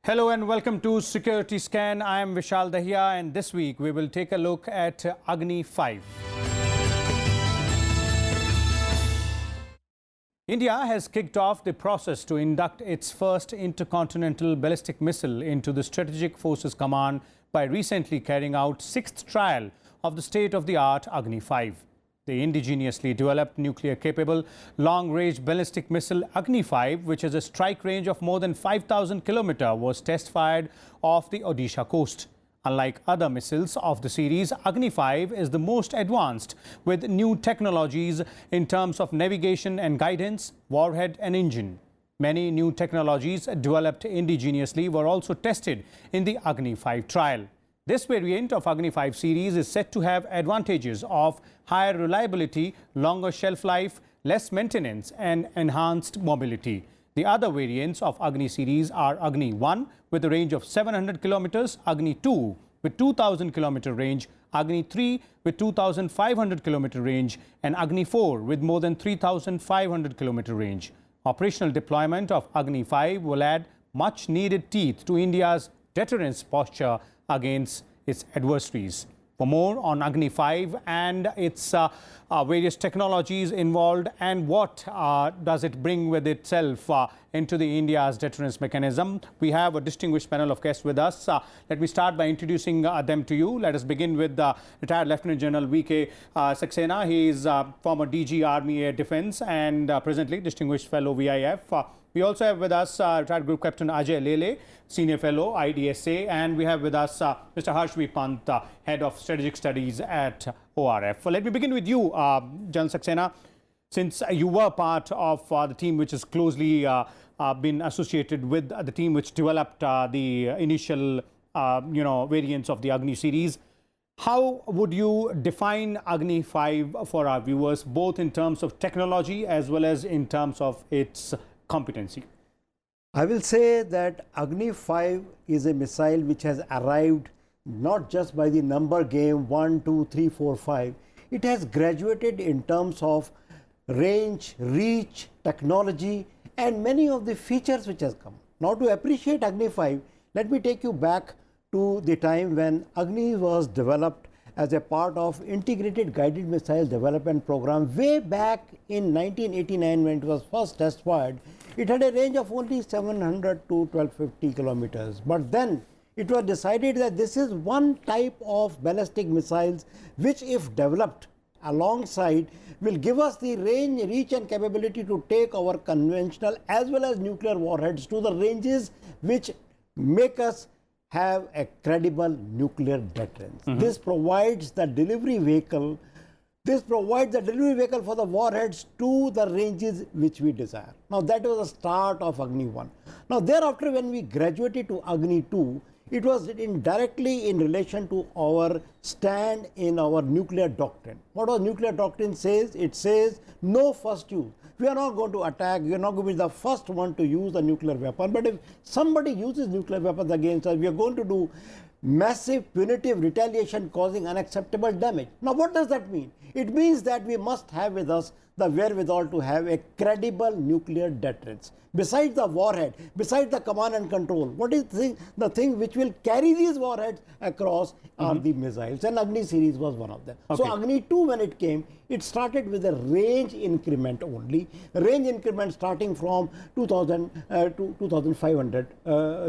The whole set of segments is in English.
Hello and welcome to Security Scan. I am Vishal Dahiya and this week we will take a look at Agni 5. India has kicked off the process to induct its first intercontinental ballistic missile into the Strategic Forces Command by recently carrying out 6th trial of the state-of-the-art Agni 5. The indigenously developed nuclear-capable long-range ballistic missile Agni 5, which has a strike range of more than 5,000 km, was test-fired off the Odisha coast. Unlike other missiles of the series, Agni 5 is the most advanced, with new technologies in terms of navigation and guidance, warhead and engine. Many new technologies developed indigenously were also tested in the Agni 5 trial. This variant of Agni 5 series is said to have advantages of higher reliability, longer shelf life, less maintenance and enhanced mobility. The other variants of Agni series are Agni 1 with a range of 700 kilometers, Agni 2 with 2000 kilometer range, Agni 3 with 2500 kilometer range and Agni 4 with more than 3500 kilometer range. Operational deployment of Agni 5 will add much needed teeth to India's deterrence posture against its adversaries. For more on Agni 5 and its various technologies involved and what does it bring with itself into the India's deterrence mechanism, we have a distinguished panel of guests with us. Let me start by introducing them to you. Let us begin with retired Lieutenant General V.K. Saxena. He is former DG Army Air Defence and presently distinguished fellow VIF. We also have with us retired Group Captain Ajay Lele, Senior Fellow, IDSA, and we have with us Mr. Harshvi Pant, Head of Strategic Studies at ORF. Let me begin with you, General Saxena. Since you were part of the team which has closely been associated with the team which developed the initial, variants of the Agni series, how would you define Agni 5 for our viewers, both in terms of technology as well as in terms of its competency? I will say that Agni 5 is a missile which has arrived not just by the number game 1, 2, 3, 4, 5. It has graduated in terms of range, reach, technology and many of the features which has come. Now to appreciate Agni 5, let me take you back to the time when Agni was developed as a part of Integrated Guided Missile Development Program way back in 1989 when it was first test fired. It had a range of only 700 to 1250 kilometers. But then it was decided that this is one type of ballistic missiles which, if developed alongside, will give us the range, reach and capability to take our conventional as well as nuclear warheads to the ranges which make us have a credible nuclear deterrence. This provides the delivery vehicle. This provides the delivery vehicle for the warheads to the ranges which we desire. Now that was the start of Agni 1. Now thereafter, when we graduated to Agni 2, it was directly in relation to our stand in our nuclear doctrine. What our nuclear doctrine says? It says no first use. We are not going to attack, we are not going to be the first one to use a nuclear weapon. But if somebody uses nuclear weapons against us, we are going to do massive punitive retaliation causing unacceptable damage. Now what does that mean? It means that we must have with us the wherewithal to have a credible nuclear deterrence. Besides the warhead, besides the command and control, what is the thing which will carry these warheads across are the missiles, and Agni series was one of them. Okay. So Agni 2, when it came, it started with a range increment only. Range increment starting from 2000 to 2500,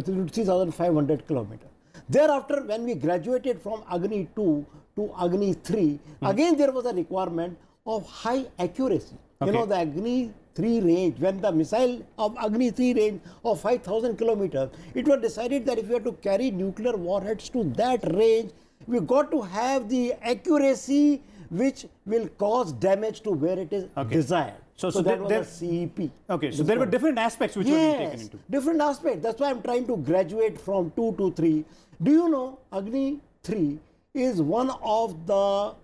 3500 kilometers. Thereafter, when we graduated from Agni 2 to Agni 3, again there was a requirement of high accuracy. Okay. You know, the Agni 3 range, when the missile of Agni 3 range of 5000 kilometers, it was decided that if we have to carry nuclear warheads to that range, we got to have the accuracy which will cause damage to where it is desired. So that was a CEP. Okay, so there were different aspects which were being taken into. Different aspects. That's why I'm trying to graduate from 2 to 3. Do you know Agni 3 is one of the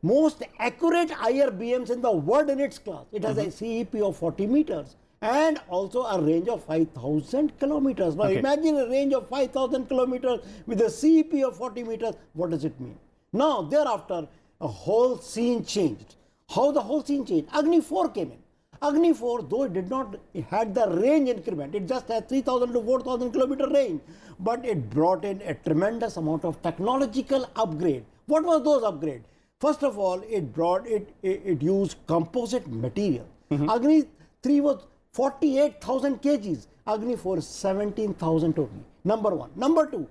most accurate IRBMs in the world in its class. It has a CEP of 40 meters and also a range of 5000 kilometers. Now imagine a range of 5000 kilometers with a CEP of 40 meters. What does it mean? Now thereafter, a whole scene changed. How the whole scene changed? Agni 4 came in. Agni 4, though it did not had the range increment, it just had 3,000 to 4,000 kilometer range, but it brought in a tremendous amount of technological upgrade. What was those upgrades? First of all, it used composite material. Agni 3 was 48,000 kgs. Agni 4 is 17,000 totally. Number one. Number two,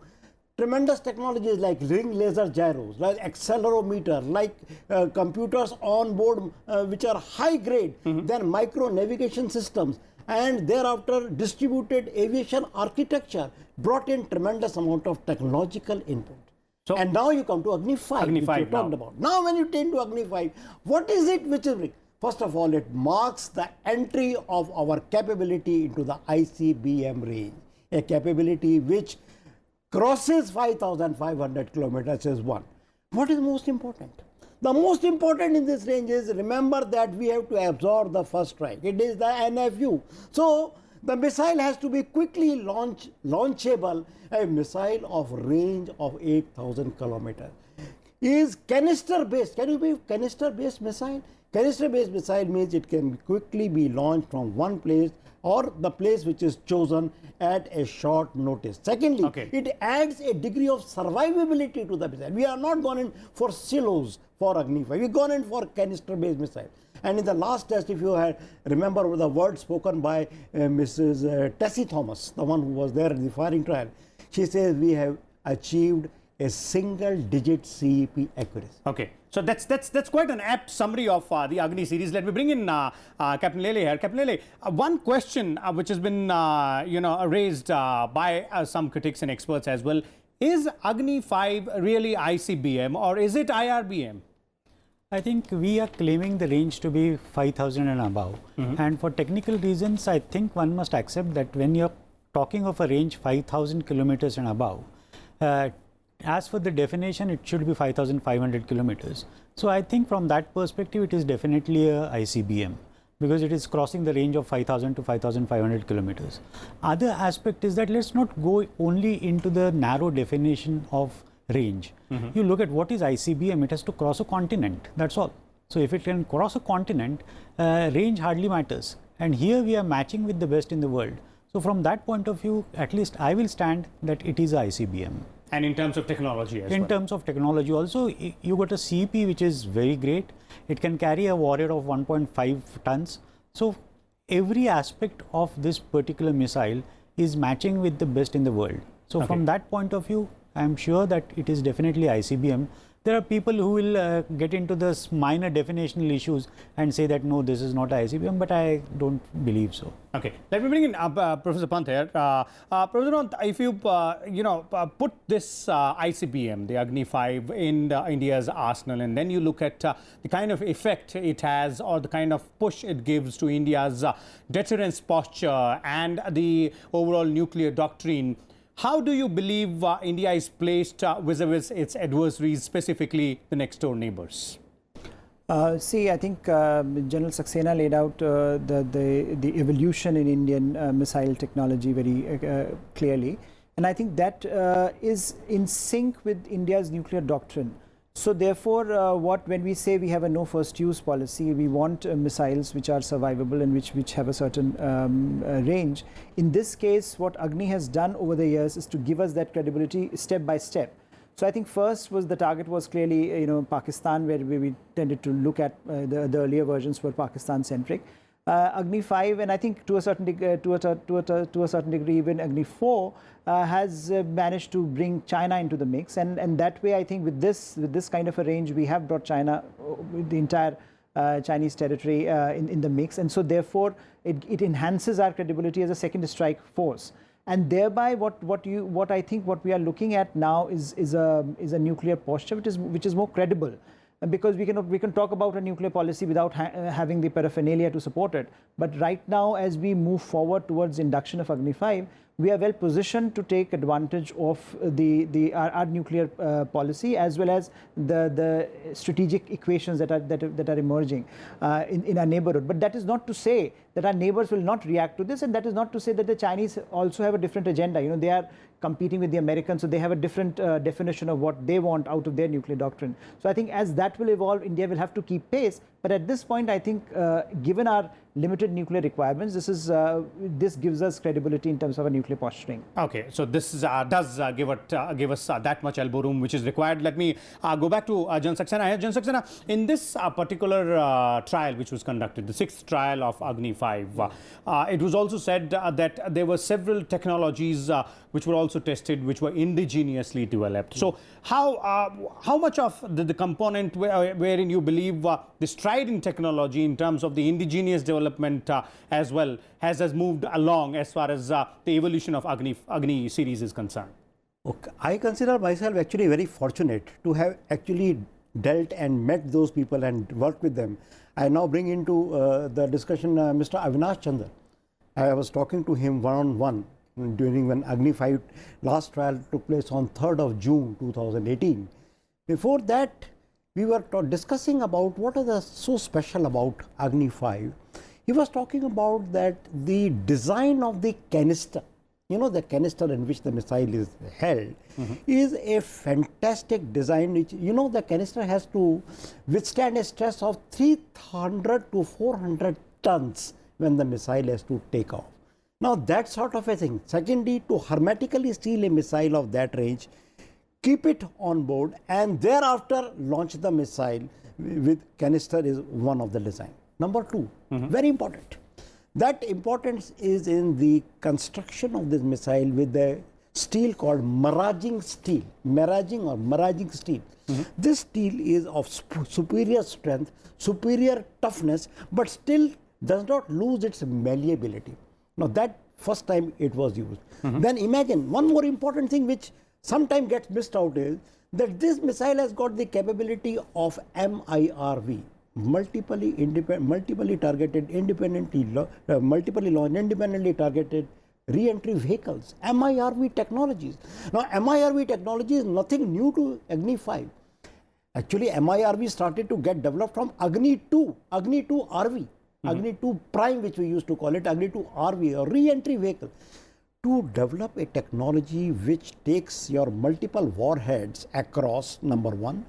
tremendous technologies like ring laser gyros, like accelerometer, like computers on board which are high grade, then micro navigation systems, and thereafter distributed aviation architecture brought in tremendous amount of technological input. So, and now you come to Agni 5, Agni which 5 you talked about. Now when you turn to Agni 5, what is it which is? First of all, it marks the entry of our capability into the ICBM range, a capability which crosses 5,500 kilometers is one. What is most important? The most important in this range is, remember that we have to absorb the first strike. It is the NFU. So the missile has to be quickly launchable, a missile of range of 8,000 kilometers. Is canister based? Can you be canister based missile? Canister based missile means it can quickly be launched from one place or the place which is chosen at a short notice. Secondly, it adds a degree of survivability to the missile. We are not gone in for silos for Agni 5. We've gone in for canister based missile. And in the last test, if you had remember the words spoken by Mrs. Tessie Thomas, the one who was there in the firing trial, she says we have achieved a single-digit CEP accuracy. Okay, so that's quite an apt summary of the Agni series. Let me bring in Captain Lele here. Captain Lele, one question which has been raised by some critics and experts as well: is Agni 5 really ICBM or is it IRBM? I think we are claiming the range to be 5,000 and above. And for technical reasons, I think one must accept that when you're talking of a range 5,000 kilometers and above, as for the definition, it should be 5,500 kilometers. So I think from that perspective, it is definitely a ICBM because it is crossing the range of 5,000 to 5,500 kilometers. Other aspect is that let's not go only into the narrow definition of range. You look at what is ICBM, it has to cross a continent, that's all. So if it can cross a continent, range hardly matters. And here we are matching with the best in the world. So from that point of view, at least I will stand that it is ICBM. And in terms of technology as well? In terms of technology also, you got a CEP which is very great. It can carry a warrior of 1.5 tons. So every aspect of this particular missile is matching with the best in the world. So from that point of view, I am sure that it is definitely ICBM. There are people who will get into this minor definitional issues and say that no, this is not ICBM, but I don't believe so. Okay, let me bring in Professor Pant here. Professor Pant, if you put this ICBM, the Agni 5, in India's arsenal, and then you look at the kind of effect it has or the kind of push it gives to India's deterrence posture and the overall nuclear doctrine, how do you believe India is placed vis-a-vis its adversaries, specifically the next door neighbors? See, I think General Saxena laid out the evolution in Indian missile technology very clearly, and I think that is in sync with India's nuclear doctrine. So therefore, when we say we have a no first use policy, we want missiles which are survivable and which have a certain range. In this case, what Agni has done over the years is to give us that credibility step by step. So I think first was the target was clearly Pakistan, where we tended to look at the earlier versions were Pakistan centric. Agni 5, and I think to a certain degree even Agni 4 has managed to bring China into the mix, and that way I think with this kind of a range we have brought China, the entire Chinese territory in the mix, and so therefore it enhances our credibility as a second strike force. And thereby, what I think what we are looking at now is a nuclear posture which is more credible. Because we can talk about a nuclear policy without having the paraphernalia to support it. But right now, as we move forward towards induction of Agni 5, we are well positioned to take advantage of our nuclear policy as well as the strategic equations that are emerging in our neighborhood. But that is not to say that our neighbors will not react to this, and that is not to say that the Chinese also have a different agenda. They are competing with the Americans, so they have a different definition of what they want out of their nuclear doctrine. So I think as that will evolve, India will have to keep pace. But at this point, I think given our limited nuclear requirements, this gives us credibility in terms of our nuclear posturing. Okay, so this does give us that much elbow room which is required. Let me go back to General Saxena. General Saxena, in this particular trial which was conducted, the 6th trial of Agni 5, it was also said that there were several technologies which were also tested, which were indigenously developed. So how much of the component wherein you believe the stride in technology in terms of the indigenous development as well has moved along as far as the evolution of Agni series is concerned? Okay. I consider myself actually very fortunate to have actually dealt and met those people and worked with them. I now bring into the discussion Mr. Avinash Chandra. I was talking to him one-on-one during when Agni 5 last trial took place on 3rd of June 2018. Before that, we were discussing about what is so special about Agni 5. He was talking about that the design of the canister, you know, the canister in which the missile is held, is a fantastic design. Which, you know, the canister has to withstand a stress of 300 to 400 tons when the missile has to take off. Now, that sort of a thing. Secondly, to hermetically seal a missile of that range, keep it on board, and thereafter launch the missile with canister is one of the design. Number 2, very important. That importance is in the construction of this missile with the steel called maraging steel. Maraging steel. This steel is of superior strength, superior toughness, but still does not lose its malleability. Now, that first time it was used. Then imagine one more important thing which sometimes gets missed out is that this missile has got the capability of MIRV, multiply targeted, multiply launched, independently targeted re-entry vehicles, MIRV technologies. Now, MIRV technology is nothing new to Agni 5. Actually, MIRV started to get developed from Agni 2 RV. Agni 2 Prime, which we used to call it, Agni 2 RV, or re-entry vehicle, to develop a technology which takes your multiple warheads across, number 1,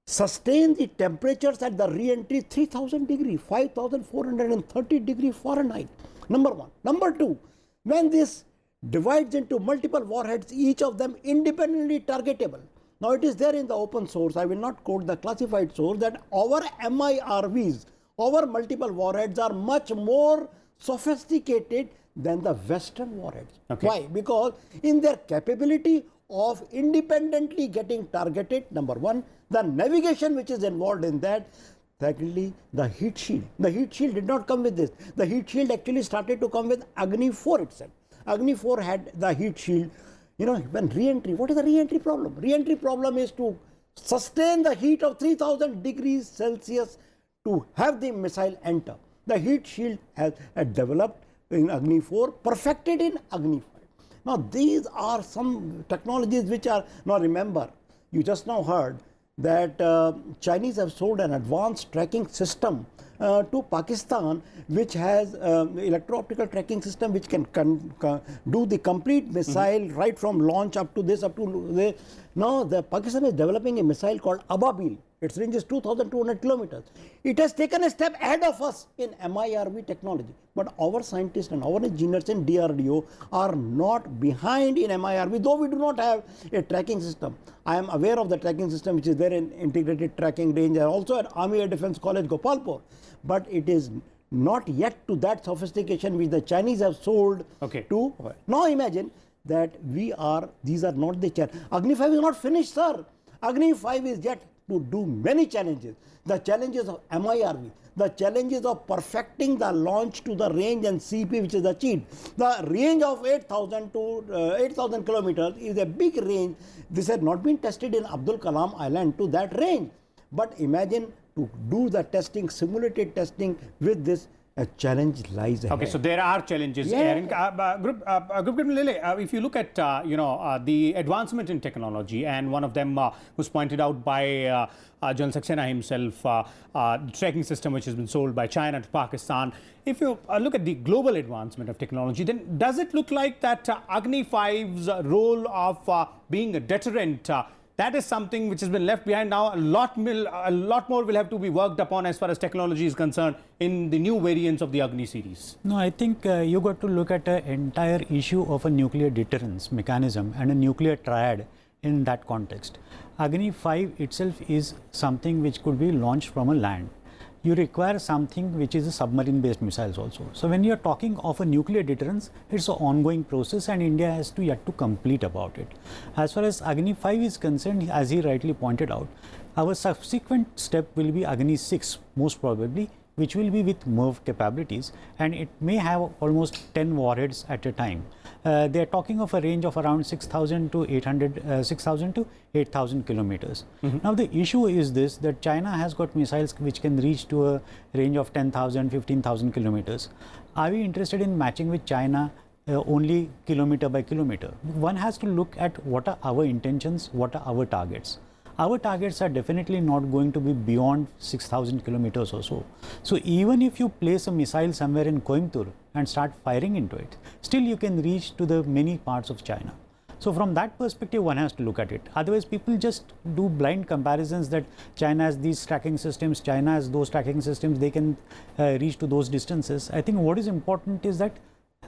sustain the temperatures at the re-entry 3000 degree, 5430 degree Fahrenheit, number 1. Number 2, when this divides into multiple warheads, each of them independently targetable. Now, it is there in the open source, I will not quote the classified source, that our MIRVs, our multiple warheads are much more sophisticated than the Western warheads. Okay. Why? Because in their capability of independently getting targeted, number 1, the navigation which is involved in that. Secondly, the heat shield. The heat shield did not come with this. The heat shield actually started to come with Agni 4 itself. Agni 4 had the heat shield. You know, when re-entry, what is the re-entry problem? Re-entry problem is to sustain the heat of 3000 degrees Celsius to have the missile enter. The heat shield has developed in Agni 4, perfected in Agni 5. Now, these are some technologies which are, now remember, you just now heard that Chinese have sold an advanced tracking system to Pakistan, which has electro-optical tracking system which can do the complete missile right from launch up to this, Now, the Pakistan is developing a missile called Ababil. Its range is 2,200 kilometers. It has taken a step ahead of us in MIRV technology. But our scientists and our engineers in DRDO are not behind in MIRV, though we do not have a tracking system. I am aware of the tracking system which is there in Integrated Tracking Range and also at Army Air Defense College, Gopalpur. But it is not yet to that sophistication which the Chinese have sold to. Now imagine that these are not the challenges. Agni 5 is not finished, sir. Agni 5 is yet to do many challenges. The challenges of MIRV, the challenges of perfecting the launch to the range and CP which is achieved. The range of 8,000 to 8,000 kilometers is a big range. This has not been tested in Abdul Kalam Island to that range. But imagine to do the testing, simulated testing with this a challenge lies ahead. Okay, so there are challenges. Yeah. Aaron. Group Captain Lele, if you look at the advancement in technology, and one of them was pointed out by General Saxena himself, the tracking system which has been sold by China to Pakistan. If you look at the global advancement of technology, then does it look like that Agni 5's role of being a deterrent? That is something which has been left behind now. A lot more will have to be worked upon as far as technology is concerned in the new variants of the Agni series. No, I think you got to look at the entire issue of a nuclear deterrence mechanism and a nuclear triad in that context. Agni 5 itself is something which could be launched from a land. You require something which is a submarine-based missiles also. So when you are talking of a nuclear deterrence, it's an ongoing process and India has to yet to complete about it. As far as Agni 5 is concerned, as he rightly pointed out, our subsequent step will be Agni 6 most probably, which will be with MIRV capabilities, and it may have almost 10 warheads at a time. They are talking of a range of around 6,000 to 8,000 kilometers. Now the issue is this, that China has got missiles which can reach to a range of 10,000, 15,000 kilometers. Are we interested in matching with China only kilometer by kilometer? One has to look at what are our intentions, what are our targets. Our targets are definitely not going to be beyond 6,000 kilometers or so. So even if you place a missile somewhere in Coimbatore and start firing into it, still you can reach to the many parts of China. So from that perspective, one has to look at it. Otherwise, people just do blind comparisons that China has these tracking systems, China has those tracking systems, they can reach to those distances. I think what is important is that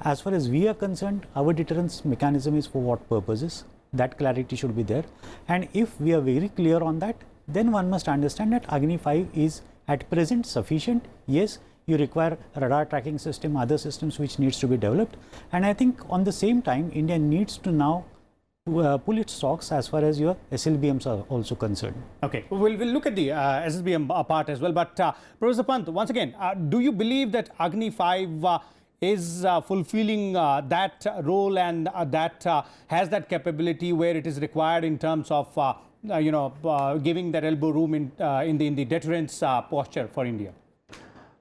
as far as we are concerned, our deterrence mechanism is for what purposes. That clarity should be there, and if we are very clear on that, then one must understand that Agni 5 is at present sufficient. Yes, you require a radar tracking system, other systems which needs to be developed, and I think on the same time India needs to now pull its socks as far as your SLBMs are also concerned. Okay, we'll look at the SLBM part as well, but Professor Pant, once again, do you believe that Agni 5 is fulfilling that role and that has that capability where it is required in terms of giving that elbow room in the deterrence posture for India?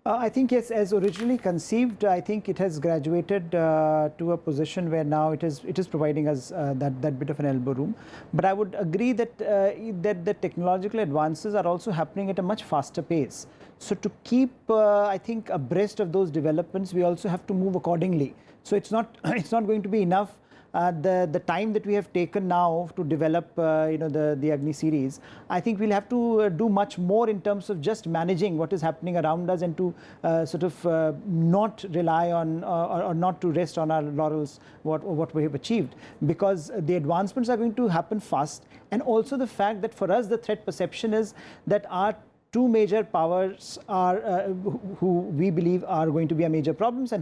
I think yes, as originally conceived, I think it has graduated to a position where now it is providing us that bit of an elbow room. But I would agree that that the technological advances are also happening at a much faster pace. So to keep, I think, abreast of those developments, we also have to move accordingly. So it's not going to be enough. The time that we have taken now to develop the Agni series, I think we'll have to do much more in terms of just managing what is happening around us and to not rely on or not to rest on our laurels what we have achieved, because the advancements are going to happen fast, and also the fact that for us the threat perception is that our two major powers are who we believe are going to be a major problems and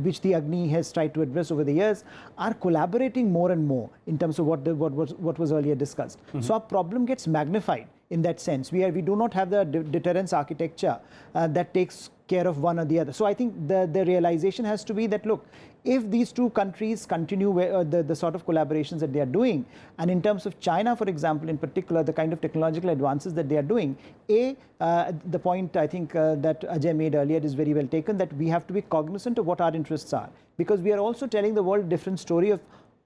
which the Agni has tried to address over the years, are collaborating more and more in terms of what was earlier discussed. So our problem gets magnified in that sense. We do not have the deterrence architecture that takes care of one or the other. So I think the realization has to be that, look, if these two countries continue the sort of collaborations that they are doing, and in terms of China, for example, in particular, the kind of technological advances that they are doing, the point I think that Ajay made earlier is very well taken, that we have to be cognizant of what our interests are, because we are also telling the world a different story of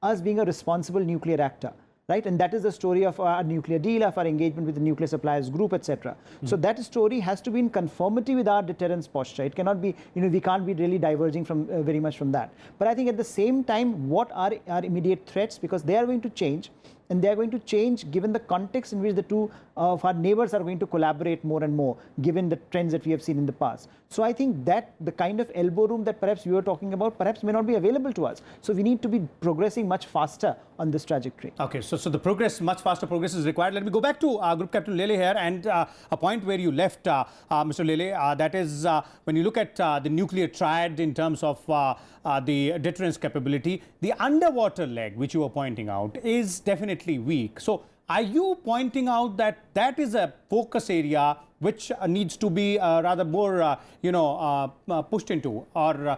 us being a responsible nuclear actor. Right, and that is the story of our nuclear deal, of our engagement with the nuclear suppliers group, etc. So that story has to be in conformity with our deterrence posture. It cannot be, we can't be really diverging from very much from that. But I think at the same time, what are our immediate threats, because they are going to change, and they are going to change given the context in which the two of our neighbors are going to collaborate more and more, given the trends that we have seen in the past. So I think that the kind of elbow room that perhaps we were talking about perhaps may not be available to us. So we need to be progressing much faster on this trajectory. Okay, so the progress, much faster progress is required. Let me go back to Group Captain Lele here, and a point where you left, Mr. Lele, that is when you look at the nuclear triad in terms of the deterrence capability, the underwater leg, which you were pointing out, is definitely weak. So are you pointing out that that is a focus area which needs to be rather more, pushed into or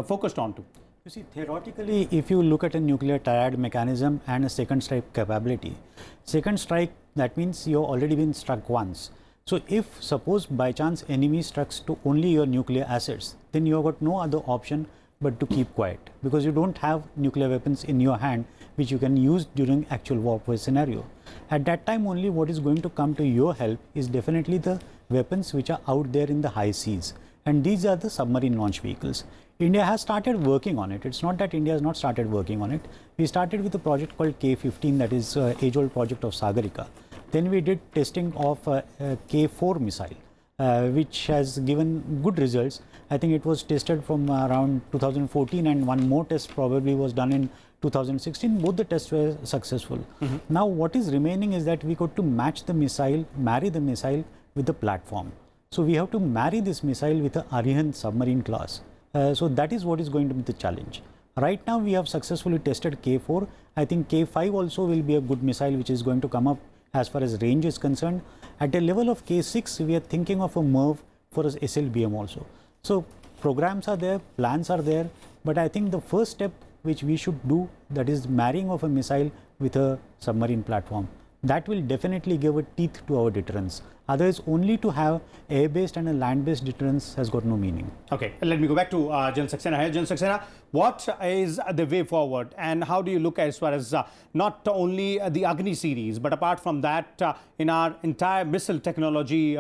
focused onto? You see, theoretically, if you look at a nuclear triad mechanism and a second strike capability, second strike, that means you've already been struck once. So if suppose by chance enemy strikes to only your nuclear assets, then you have got no other option but to keep quiet, because you don't have nuclear weapons in your hand which you can use during actual warfare scenario. At that time only what is going to come to your help is definitely the weapons which are out there in the high seas, and these are the submarine launch vehicles. India has started working on it. It's not that India has not started working on it. We started with a project called K-15, that is age-old project of Sagarika. Then we did testing of K-4 missile, which has given good results. I think it was tested from around 2014, and one more test probably was done in 2016. Both the tests were successful. Now what is remaining is that we got to match the missile, marry the missile with the platform. So we have to marry this missile with the Arihant submarine class. So that is what is going to be the challenge. Right now we have successfully tested K4. I think K5 also will be a good missile which is going to come up as far as range is concerned. At a level of K6, we are thinking of a MIRV for a SLBM also. So programs are there, plans are there, but I think the first step which we should do, that is marrying of a missile with a submarine platform. That will definitely give a teeth to our deterrence. Otherwise, only to have air-based and a land-based deterrence has got no meaning. Okay, let me go back to General Saxena here. General Saxena, what is the way forward, and how do you look as far as not only the Agni series, but apart from that, in our entire missile technology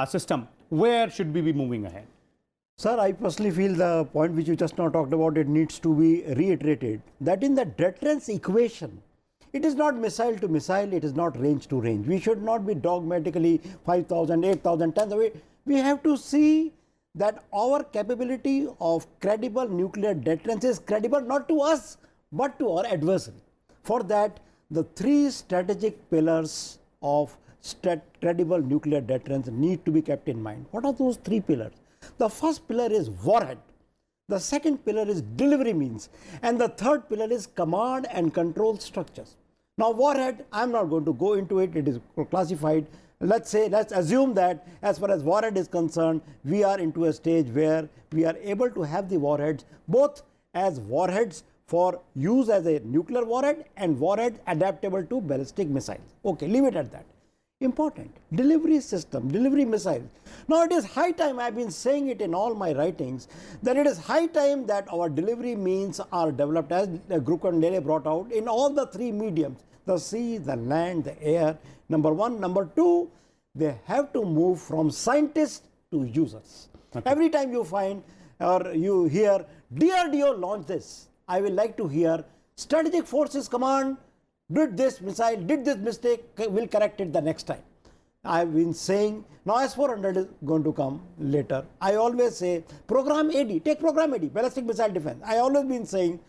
system, where should we be moving ahead? Sir, I personally feel the point which you just now talked about, it needs to be reiterated, that in the deterrence equation, it is not missile to missile, it is not range to range. We should not be dogmatically 5,000, 8,000, 10,000. We have to see that our capability of credible nuclear deterrence is credible not to us, but to our adversary. For that, the three strategic pillars of credible nuclear deterrence need to be kept in mind. What are those three pillars? The first pillar is warhead. The second pillar is delivery means. And the third pillar is command and control structures. Now, warhead, I'm not going to go into it. It is classified. Let's assume that as far as warhead is concerned, we are into a stage where we are able to have the warheads both as warheads for use as a nuclear warhead and warhead adaptable to ballistic missiles. Okay, leave it at that. Important, delivery system, delivery missiles. Now it is high time, I've been saying it in all my writings, that it is high time that our delivery means are developed, as Group Captain Lele brought out, in all the three mediums, the sea, the land, the air, number one. Number two, they have to move from scientists to users. Okay. Every time you find or you hear DRDO launch this, I will like to hear Strategic Forces Command did this missile, did this mistake, will correct it the next time. I've been saying, now S-400 is going to come later. I always say, program AD, take program AD, ballistic missile defense. I always been saying,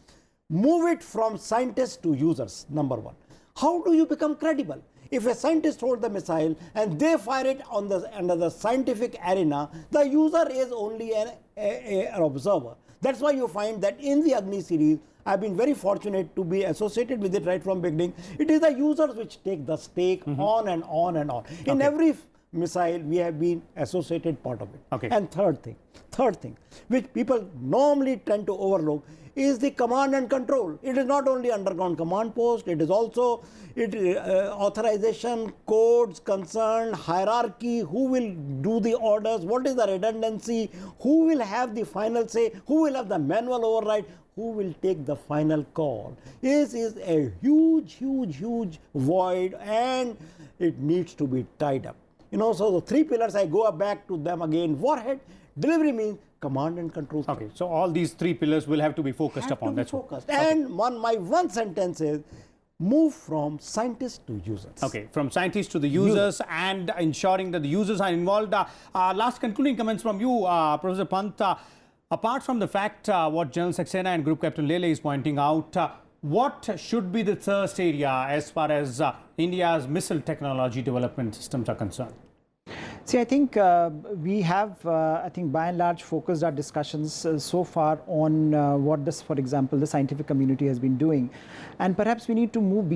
move it from scientists to users, number one. How do you become credible? If a scientist holds the missile and they fire it on under the scientific arena, the user is only an observer. That's why you find that in the Agni series, I've been very fortunate to be associated with it right from beginning. It is the users which take the stake on and on and on. In every missile, we have been associated part of it. Okay. And third thing, which people normally tend to overlook, is the command and control. It is not only underground command post, it is also authorization, codes, concern, hierarchy, who will do the orders, what is the redundancy, who will have the final say, who will have the manual override, who will take the final call. This is a huge void, and it needs to be tied up. You know, so the three pillars, I go back to them again. Warhead, delivery means command and control. Okay, so all these three pillars will have to be focused upon. That's focused. And my one sentence is, move from scientists to users. Okay, from scientists to the users and ensuring that the users are involved. Last concluding comments from you, Professor Pant. Apart from the fact what General Saxena and Group Captain Lele is pointing out, what should be the thirst area as far as India's missile technology development systems are concerned? See, I think we have, I think by and large, focused our discussions so far on what this, for example, the scientific community has been doing. And perhaps we need to move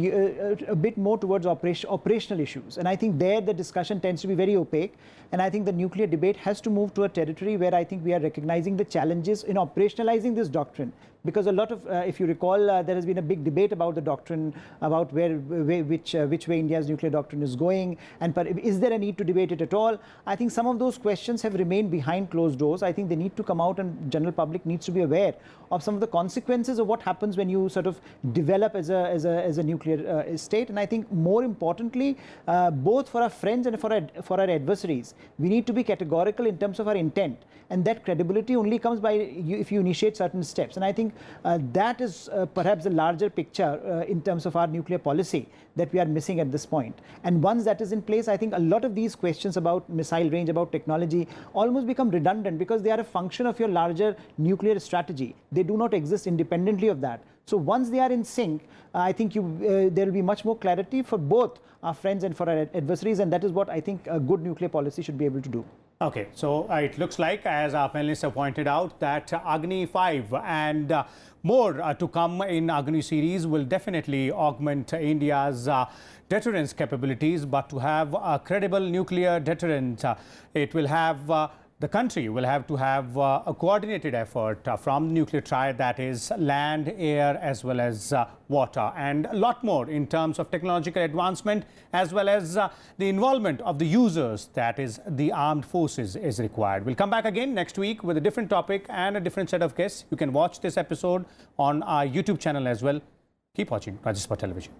a bit more towards operational issues. And I think there the discussion tends to be very opaque. And I think the nuclear debate has to move to a territory where I think we are recognizing the challenges in operationalizing this doctrine, because a lot of, if you recall, there has been a big debate about the doctrine, about which way India's nuclear doctrine is going, and is there a need to debate it at all? I think some of those questions have remained behind closed doors. I think they need to come out, and general public needs to be aware of some of the consequences of what happens when you sort of develop as a nuclear state. And I think more importantly, both for our friends and for our adversaries, we need to be categorical in terms of our intent, and that credibility only comes by if you initiate certain steps. And I think that is perhaps the larger picture in terms of our nuclear policy that we are missing at this point. And once that is in place, I think a lot of these questions about missile range, about technology, almost become redundant, because they are a function of your larger nuclear strategy. They do not exist independently of that. So once they are in sync, I think there will be much more clarity for both our friends and for our adversaries, and that is what I think a good nuclear policy should be able to do. Okay, so it looks like, as our panelists have pointed out, that Agni 5 and more to come in Agni series will definitely augment India's deterrence capabilities. But to have a credible nuclear deterrent, it will have the country will have to have a coordinated effort from the nuclear triad, that is land, air, as well as water, and a lot more in terms of technological advancement, as well as the involvement of the users, that is the armed forces, is required. We'll come back again next week with a different topic and a different set of guests. You can watch this episode on our YouTube channel as well. Keep watching Rajya Sabha Television.